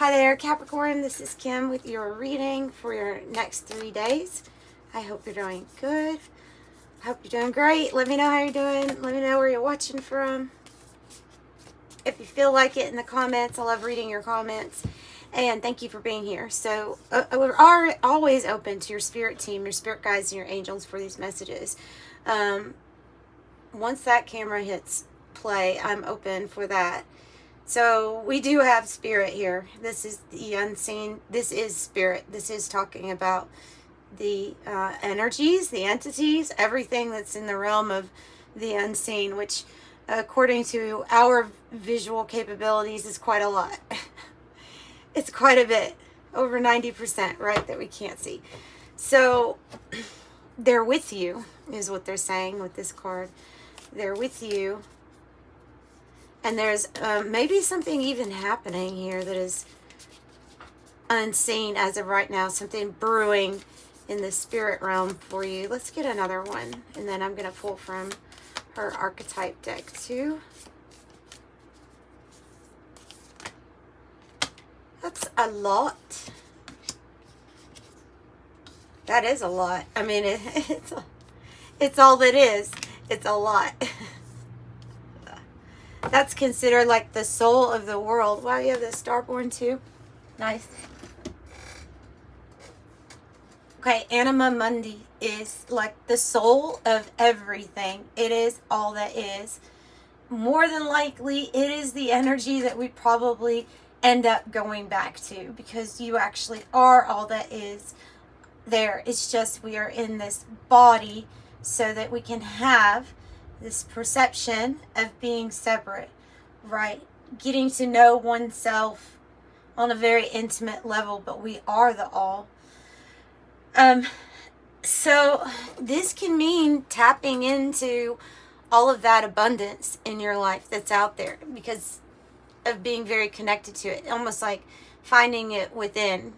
Hi there, Capricorn. This is Kim with your reading for your next 3 days. I hope you're doing good. I hope you're doing great. Let me know how you're doing. Let me know where you're watching from. If you feel like it in the comments, I love reading your comments. And thank you for being here. So we're always open to your spirit team, your spirit guides, and your angels for these messages. Once that camera hits play, I'm open for that. So we do have spirit here. This is the unseen. This is spirit. This is talking about the energies, the entities, everything that's in the realm of the unseen, which according to our visual capabilities is quite a lot. It's quite a bit, over 90%, right, that we can't see. So they're with you is what they're saying with this card. They're with you. And there's maybe something even happening here that is unseen as of right now. Something brewing in the spirit realm for you. Let's get another one. And then I'm going to pull from her archetype deck too. That's a lot. That is a lot. I mean, it's all that is. It's a lot. That's considered like the soul of the world. Wow, you have the Starborn too. Nice. Okay, Anima Mundi is like the soul of everything. It is all that is. More than likely, it is the energy that we probably end up going back to, because you actually are all that is there. It's just we are in this body so that we can have this perception of being separate, right? Getting to know oneself on a very intimate level, but we are the all. So this can mean tapping into all of that abundance in your life that's out there because of being very connected to it, almost like finding it within,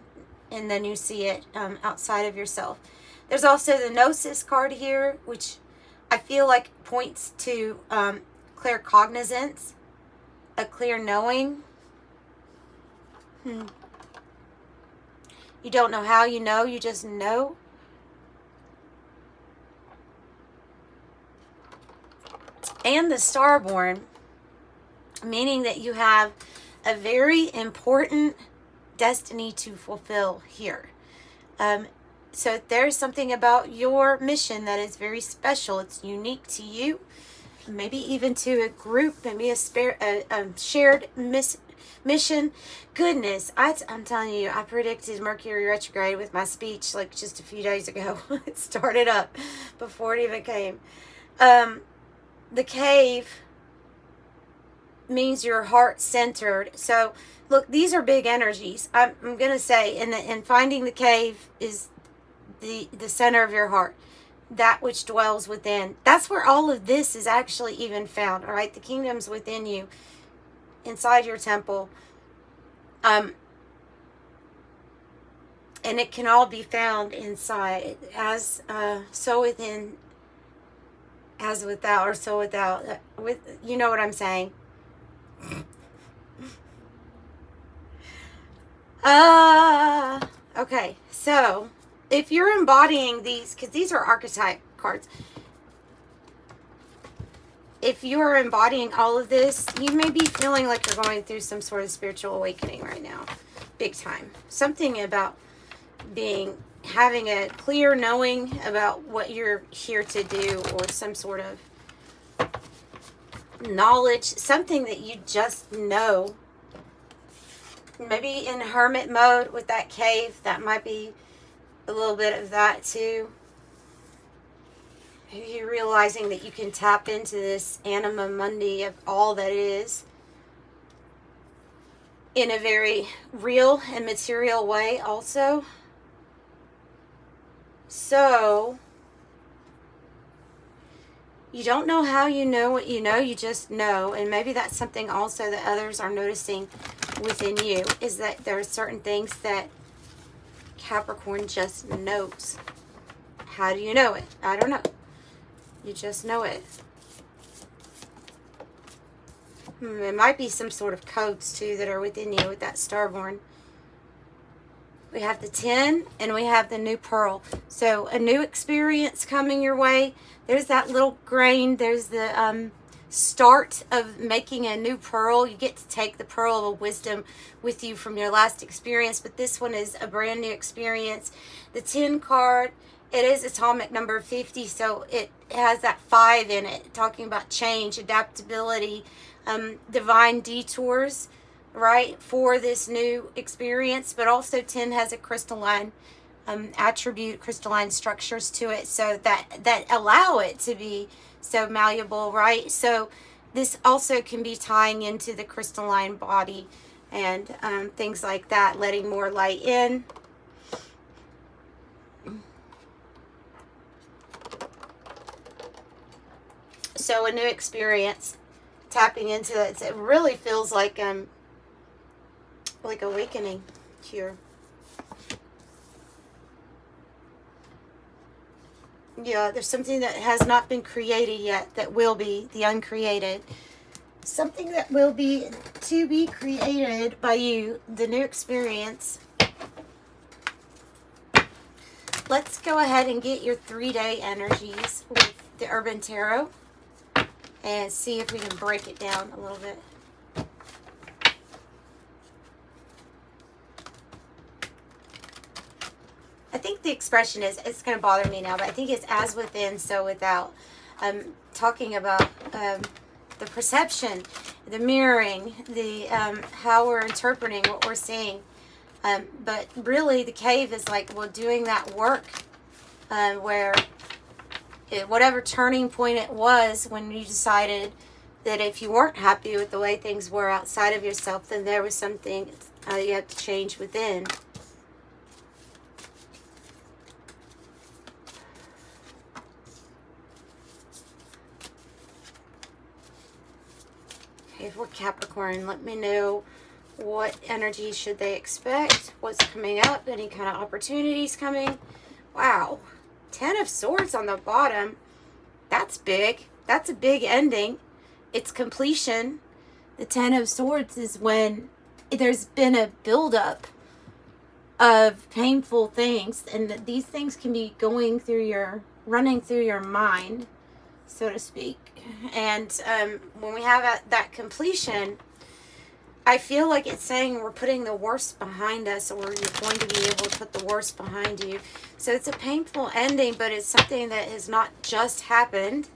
and then you see it outside of yourself. There's also the Gnosis card here, which I feel like points to clear cognizance, a clear knowing. You don't know how you know, you just know. And the Starborn, meaning that you have a very important destiny to fulfill here. So there's something about your mission that is very special. It's unique to you, maybe even to a group, maybe a shared mission. Goodness, I'm telling you, I predicted Mercury retrograde with my speech like just a few days ago. It started up before it even came. The cave means you're heart-centered. So look, these are big energies. I'm going to say, and finding the cave is the center of your heart, that which dwells within. That's where all of this is actually even found, all right? The kingdom's within you, inside your temple. And it can all be found inside, as so within, as without, or so without. With, you know what I'm saying? Okay, so if you're embodying these, because these are archetype cards, if you are embodying all of this, you may be feeling like you're going through some sort of spiritual awakening right now, big time. Something about having a clear knowing about what you're here to do, or some sort of knowledge, something that you just know. Maybe in hermit mode with that cave, that might be a little bit of that too. Maybe you're realizing that you can tap into this Anima Mundi of all that is in a very real and material way also. So you don't know how you know what you know, you just know. And maybe that's something also that others are noticing within you, is that there are certain things that Capricorn just knows. How do you know it? I don't know. You just know it. It might be some sort of codes too that are within you with that starborn. We have the 10 and we have the new pearl. So a new experience coming your way. There's that little grain. There's the start of making a new pearl. You get to take the pearl of wisdom with you from your last experience, but this one is a brand new experience. The 10 card, it is atomic number 50, so it has that 5 in it, talking about change, adaptability, divine detours, right, for this new experience. But also 10 has a crystalline attribute, crystalline structures to it, so that allow it to be so malleable, right? So this also can be tying into the crystalline body and things like that, letting more light in. So a new experience, tapping into that. It really feels like awakening here. Yeah, there's something that has not been created yet that will be, the uncreated. Something that will be to be created by you, the new experience. Let's go ahead and get your 3-day energies with the Urban Tarot and see if we can break it down a little bit. I think the expression is, it's going to bother me now, but I think it's as within, so without. Talking about the perception, the mirroring, the how we're interpreting what we're seeing. But really the cave is like, well, doing that work where whatever turning point it was when you decided that if you weren't happy with the way things were outside of yourself, then there was something you had to change within. Okay, for Capricorn, let me know what energy should they expect, what's coming up, any kind of opportunities coming. Wow, 10 of Swords on the bottom. That's big. That's a big ending. It's completion. The 10 of Swords is when there's been a buildup of painful things, and these things can be running through your mind, so to speak. And when we have that completion, I feel like it's saying we're putting the worst behind us, or you're going to be able to put the worst behind you. So it's a painful ending, but it's something that has not just happened.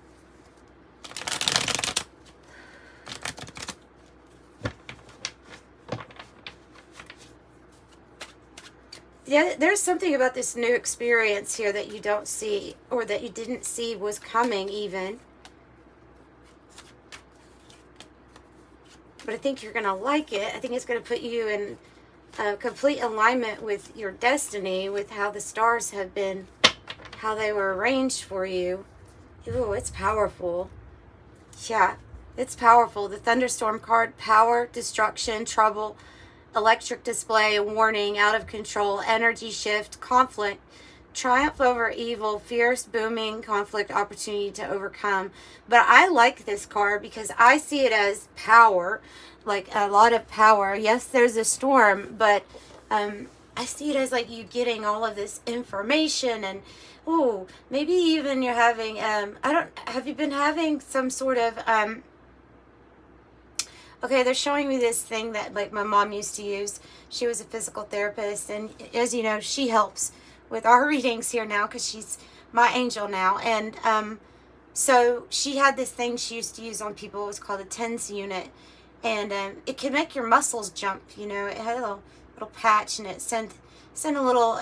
Yeah, there's something about this new experience here that you don't see, or that you didn't see was coming even. But I think you're going to like it. I think it's going to put you in complete alignment with your destiny, with how the stars have been, how they were arranged for you. Ooh, it's powerful. Yeah, it's powerful. The Thunderstorm card, power, destruction, trouble, electric display, warning, out of control, energy shift, conflict, triumph over evil, fierce, booming, conflict, opportunity to overcome. But I like this card because I see it as power, like a lot of power. Yes, there's a storm, but I see it as like you getting all of this information, and ooh, maybe even you're having have you been having some sort of okay, they're showing me this thing that like my mom used to use. She was a physical therapist, and as you know, she helps with our readings here now because she's my angel now. And so she had this thing she used to use on people. It was called a TENS unit, and it can make your muscles jump. You know, it had a little patch, and it sent a little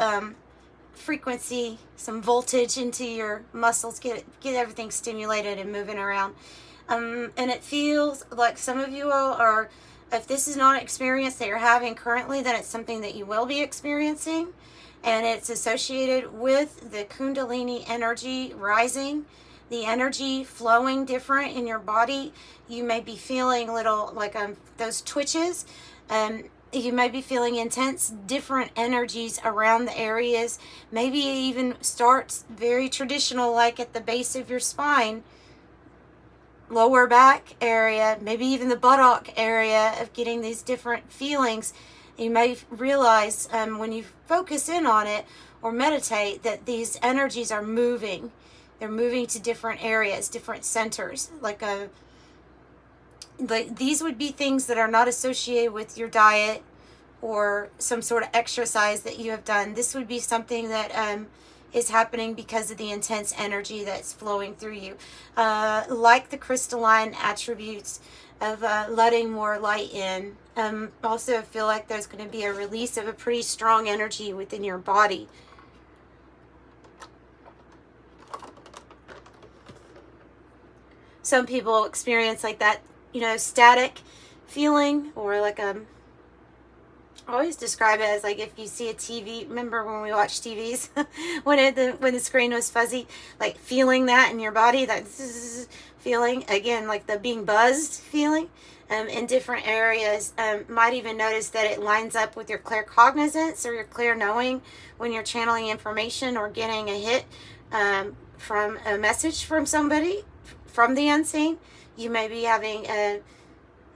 frequency, some voltage into your muscles, get everything stimulated and moving around. And it feels like some of you all are, if this is not an experience that you're having currently, then it's something that you will be experiencing. And it's associated with the Kundalini energy rising, the energy flowing different in your body. You may be feeling little, like those twitches. You may be feeling intense, different energies around the areas. Maybe it even starts very traditional, like at the base of your spine. lower back area, maybe even the buttock area of getting these different feelings. You may realize when you focus in on it or meditate that these energies are moving. They're moving to different areas, different centers. Like these would be things that are not associated with your diet or some sort of exercise that you have done. This would be something that is happening because of the intense energy that's flowing through you. Like the crystalline attributes of letting more light in. Also, I feel like there's going to be a release of a pretty strong energy within your body. Some people experience like that, you know, static feeling, or like I always describe it as like if you see a TV. Remember when we watched TVs when the screen was fuzzy, like feeling that in your body, that feeling again, like the being buzzed feeling in different areas. Might even notice that it lines up with your claircognizance or your clear knowing when you're channeling information or getting a hit from a message from somebody from the unseen. You may be having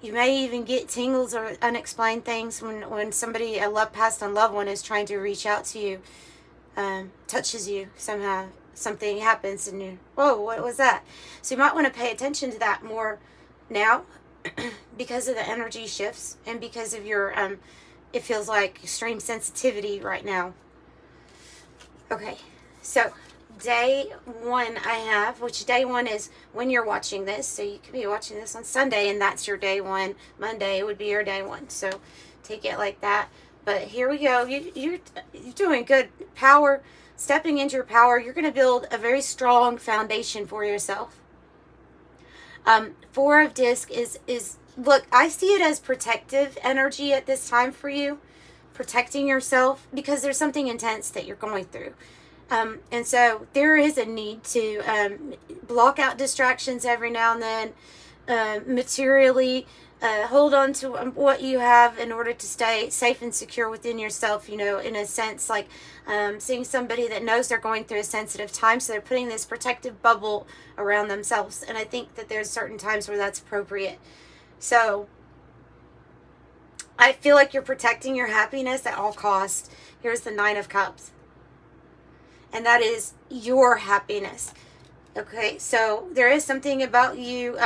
you may even get tingles or unexplained things when somebody, a passed on loved one, is trying to reach out to you, touches you somehow. Something happens and you, whoa, what was that? So you might want to pay attention to that more now because of the energy shifts and because of your, it feels like extreme sensitivity right now. Okay, so day one I have, which day one is when you're watching this, so you could be watching this on Sunday and that's your day one. Monday would be your day one, so take it like that. But here we go. You're doing good. Power, stepping into your power. You're going to build a very strong foundation for yourself. Four of disc is look, I see it as protective energy at this time for you, protecting yourself because there's something intense that you're going through. And so there is a need to block out distractions every now and then, materially hold on to what you have in order to stay safe and secure within yourself, you know, in a sense, like seeing somebody that knows they're going through a sensitive time, so they're putting this protective bubble around themselves. And I think that there's certain times where that's appropriate. So I feel like you're protecting your happiness at all costs. Here's the Nine of Cups. And that is your happiness. Okay, so there is something about you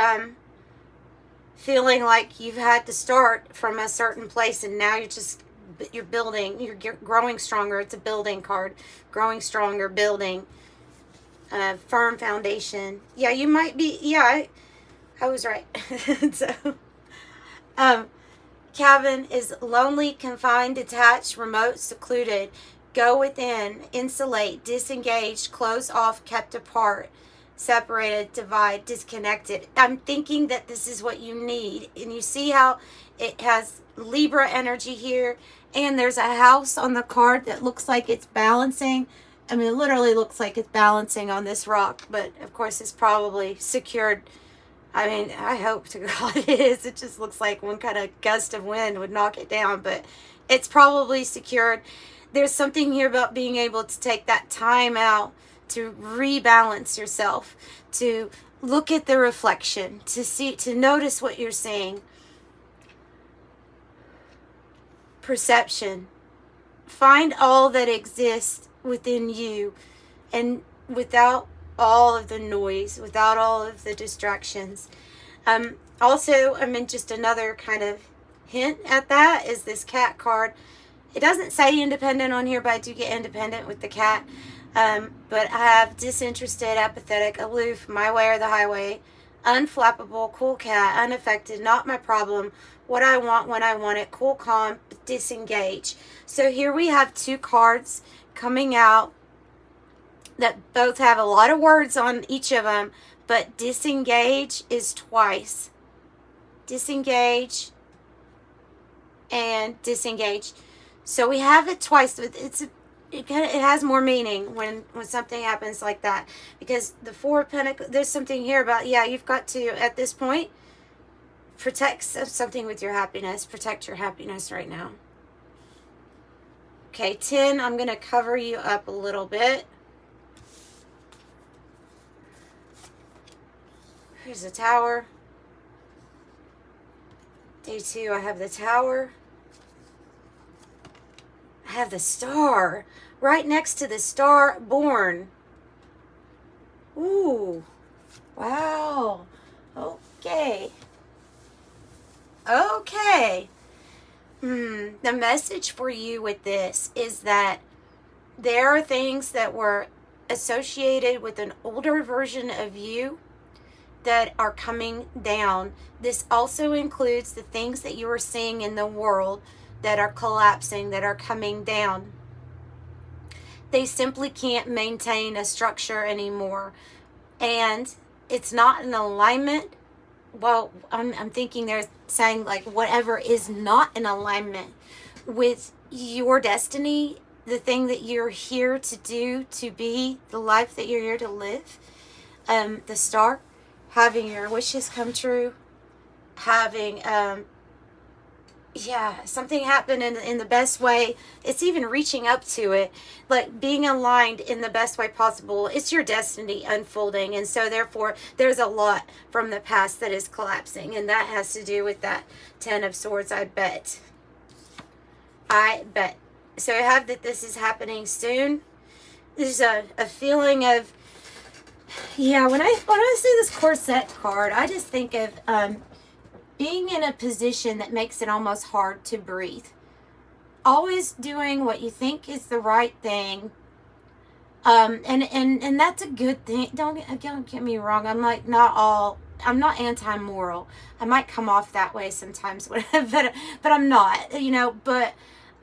feeling like you've had to start from a certain place and now you're building, you're growing stronger. It's a building card. Growing stronger, building, firm foundation. Yeah, you might be, yeah, I was right. So, Calvin is lonely, confined, detached, remote, secluded. Go within, insulate, disengaged, close off, kept apart, separated, divide, disconnected. I'm thinking that this is what you need. And you see how it has Libra energy here. And there's a house on the card that looks like it's balancing. I mean, it literally looks like it's balancing on this rock. But, of course, it's probably secured. I mean, I hope to God it is. It just looks like one kind of gust of wind would knock it down. But it's probably secured. There's something here about being able to take that time out to rebalance yourself, to look at the reflection, to notice what you're seeing. Perception. Find all that exists within you and without all of the noise, without all of the distractions. Also, I mean, just another kind of hint at that is this cat card. It doesn't say independent on here, but I do get independent with the cat. But I have disinterested, apathetic, aloof, my way or the highway, unflappable, cool cat, unaffected, not my problem, what I want when I want it, cool, calm, disengage. So here we have two cards coming out that both have a lot of words on each of them, but disengage is twice. Disengage and disengage. So we have it twice. It has more meaning when something happens like that, because the Four of Pentacles, there's something here about, yeah, you've got to, at this point, protect something with your happiness. Protect your happiness right now. Okay, 10, I'm going to cover you up a little bit. Here's the Tower. Day 2, I have the Tower. I have the Star. Right next to the Star Born. Ooh. Wow. Okay. Okay. The message for you with this is that there are things that were associated with an older version of you that are coming down. This also includes the things that you are seeing in the world that are collapsing, that are coming down. They simply can't maintain a structure anymore. And it's not in alignment. Well, I'm thinking they're saying like whatever is not in alignment with your destiny, the thing that you're here to do, to be, the life that you're here to live. The Star, having your wishes come true, having something happen in the best way. It's even reaching up to it, like being aligned in the best way possible. It's your destiny unfolding, and so therefore there's a lot from the past that is collapsing, and that has to do with that 10 of Swords. I bet. So I have that this is happening soon. There's a feeling of, when I see this corset card, I just think of being in a position that makes it almost hard to breathe. Always doing what you think is the right thing. And that's a good thing. Don't get me wrong. I'm not anti-moral. I might come off that way sometimes, but I'm not, but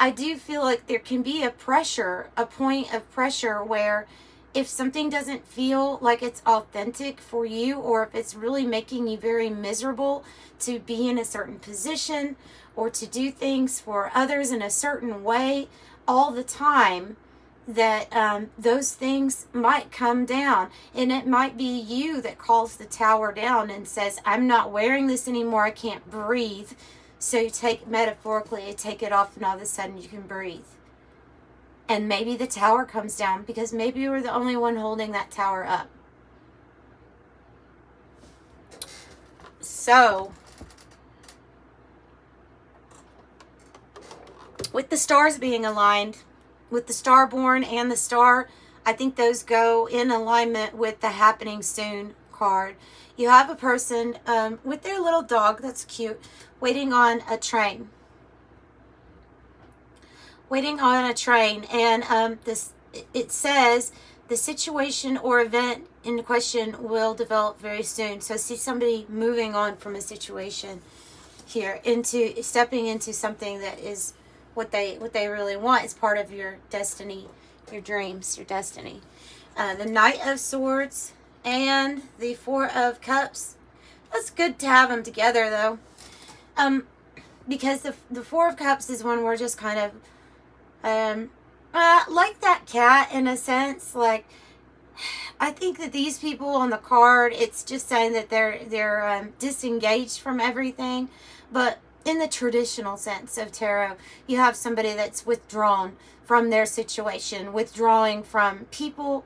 I do feel like there can be a point of pressure where if something doesn't feel like it's authentic for you, or if it's really making you very miserable to be in a certain position or to do things for others in a certain way all the time, that those things might come down. And it might be you that calls the Tower down and says, I'm not wearing this anymore. I can't breathe. So you take it off, and all of a sudden you can breathe. And maybe the Tower comes down because maybe you were the only one holding that Tower up. So, with the stars being aligned, with the Starborn and the Star, I think those go in alignment with the Happening Soon card. You have a person with their little dog, that's cute, waiting on a train. And it says the situation or event in question will develop very soon. So I see somebody moving on from a situation here into stepping into something that is what they really want. It's part of your destiny, your dreams, your destiny. The Knight of Swords and the Four of Cups. That's good to have them together though, because the Four of Cups is when we're just kind of like that cat in a sense. Like, I think that these people on the card, it's just saying that they're disengaged from everything. But in the traditional sense of tarot, you have somebody that's withdrawn from their situation, withdrawing from people,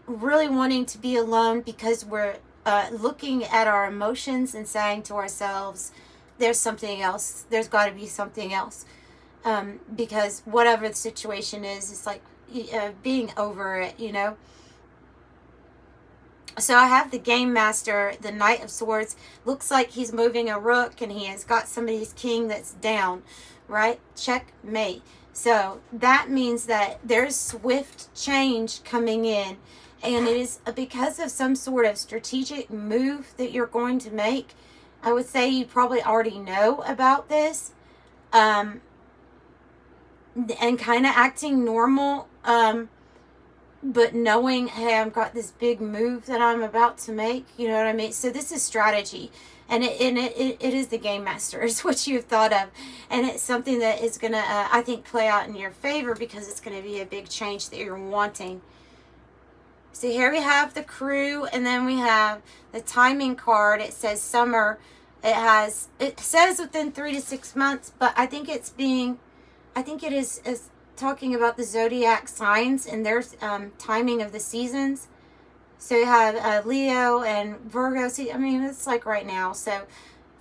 really wanting to be alone because we're looking at our emotions and saying to ourselves, there's something else. There's got to be something else. Because whatever the situation is, it's like being over it, So I have the Game Master, the Knight of Swords. Looks like he's moving a rook and he has got somebody's king that's down, right? Checkmate. So that means that there's swift change coming in. And it is because of some sort of strategic move that you're going to make. I would say you probably already know about this. And kind of acting normal, but knowing, hey, I've got this big move that I'm about to make, you know what I mean? So this is strategy, and it is the Game Master is what you've thought of, and it's something that is going to, I think, play out in your favor because it's going to be a big change that you're wanting. So here we have the Crew, and then we have the timing card. It says summer. It says within 3 to 6 months, but I think it is talking about the zodiac signs and their timing of the seasons. So you have Leo and Virgo. See, I mean, it's like right now. So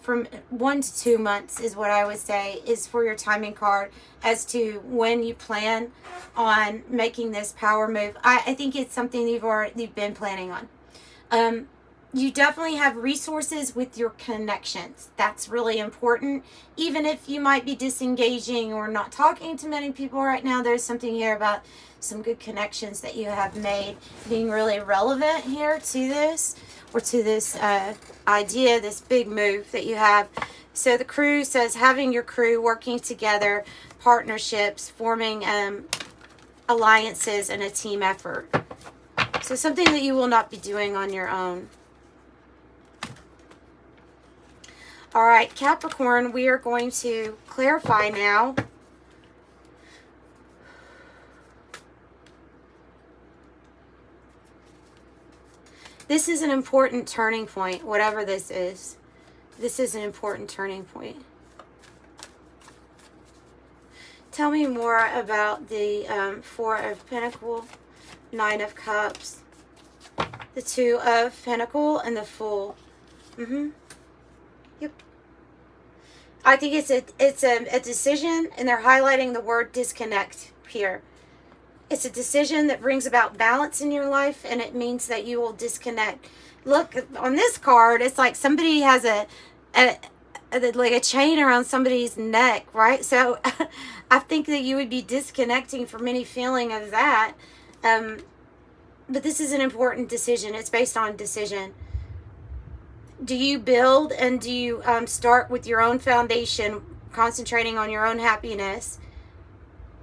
from 1 to 2 months is what I would say is for your timing card as to when you plan on making this power move. I think it's something you've been planning on. You definitely have resources with your connections. That's really important. Even if you might be disengaging or not talking to many people right now, there's something here about some good connections that you have made being really relevant here to this, or to this idea, this big move that you have. So the crew says having your crew working together, partnerships, forming alliances, and a team effort. So something that you will not be doing on your own. All right, Capricorn, we are going to clarify now. This is an important turning point, whatever this is. This is an important turning point. Tell me more about the Four of Pentacles, Nine of Cups, the Two of Pentacles, and the Fool. Yep. I think it's a decision, and they're highlighting the word disconnect here. It's a decision that brings about balance in your life, and it means that you will disconnect. Look, on this card, it's like somebody has like a chain around somebody's neck, right? So I think that you would be disconnecting from any feeling of that. But this is an important decision. It's based on decision. Do you build, and do you start with your own foundation, concentrating on your own happiness,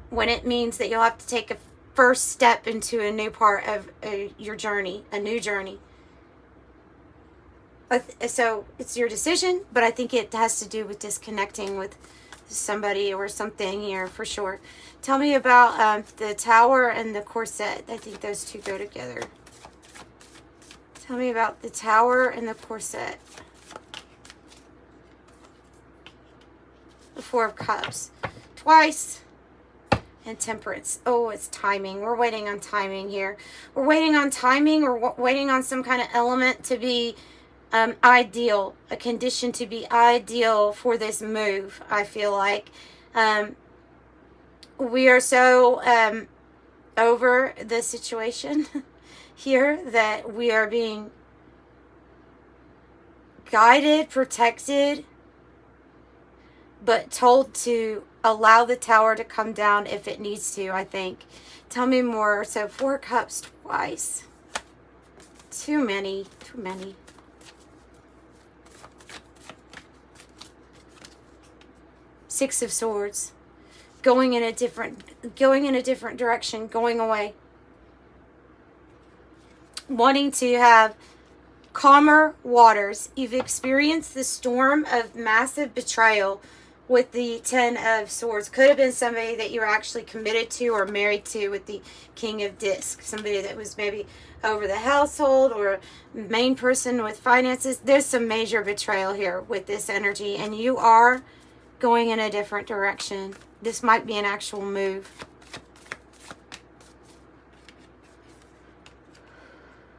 when it means that you'll have to take a first step into a new part of your journey, a new journey? So it's your decision, but I think it has to do with disconnecting with somebody or something here for sure. Tell me about the Tower and the Corset. I think those two go together. Tell me about the Tower and the Corset. The Four of Cups. Twice. And Temperance. Oh, it's timing. We're waiting on timing here. We're waiting on timing, or waiting on some kind of element to be ideal. A condition to be ideal for this move, I feel like. We are so over the situation here that we are being guided, protected, but told to allow the Tower to come down if it needs to, I think. Tell me more. So Four Cups twice. Too many. Too many. Six of Swords. Going in a different direction, going away. Wanting to have calmer waters. You've experienced the storm of massive betrayal with the Ten of Swords. Could have been somebody that you were actually committed to or married to with the King of Discs. Somebody that was maybe over the household, or main person with finances. There's some major betrayal here with this energy, and you are going in a different direction. This might be an actual move.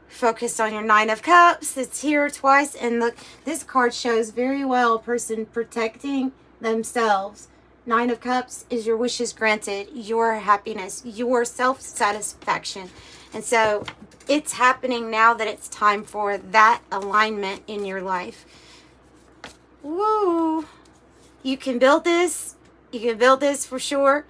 Focus on your Nine of Cups. It's here twice. And look, this card shows very well a person protecting themselves. Nine of Cups is your wishes granted, your happiness, your self-satisfaction. And so it's happening now that it's time for that alignment in your life. Woo! You can build this. You can build this for sure.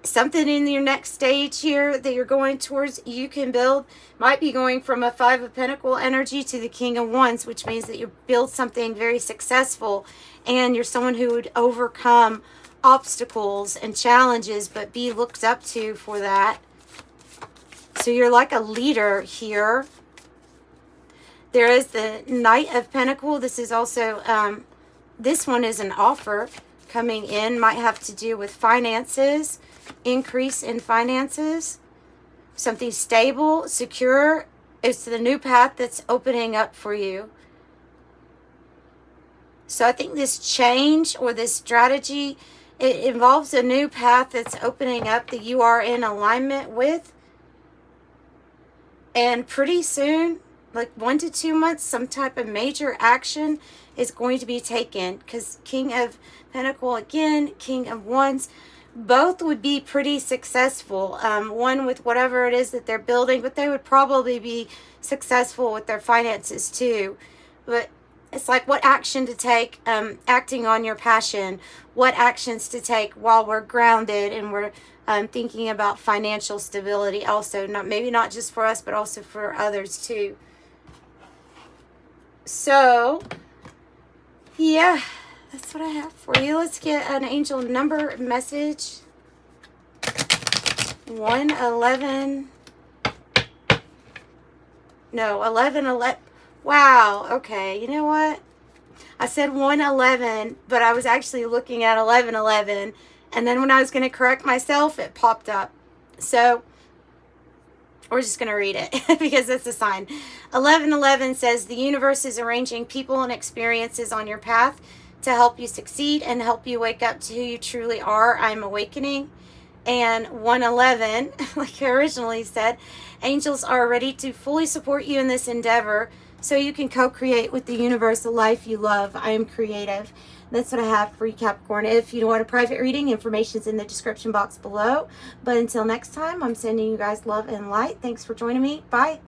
Something in your next stage here that you're going towards, you can build. Might be going from a Five of Pentacles energy to the King of Wands, which means that you build something very successful, and you're someone who would overcome obstacles and challenges, but be looked up to for that. So you're like a leader here. There is the Knight of Pentacles. This is also, this one is an offer coming in. Might have to do with finances. Increase in finances, something stable, secure. It's the new path that's opening up for you. So I think this change or this strategy, it involves a new path that's opening up that you are in alignment with. And pretty soon, like 1 to 2 months, some type of major action is going to be taken, because King of Pentacle again, King of Wands, both would be pretty successful. One with whatever it is that they're building, but they would probably be successful with their finances too. But it's like what action to take, acting on your passion, what actions to take while we're grounded and we're thinking about financial stability also, maybe not just for us, but also for others too. So, yeah, that's what I have for you. Let's get an angel number message. 111. No, 1111. Wow, okay, you know what? I said 111, but I was actually looking at 1111. And then when I was going to correct myself, it popped up. So, we're just going to read it because it's a sign. 1111 says, the universe is arranging people and experiences on your path to help you succeed and help you wake up to who you truly are. I'm awakening. And 111, like I originally said, angels are ready to fully support you in this endeavor so you can co-create with the universe a life you love. I am creative. That's what I have for you, Capricorn. If you want a private reading, information's in the description box below. But until next time, I'm sending you guys love and light. Thanks for joining me. Bye.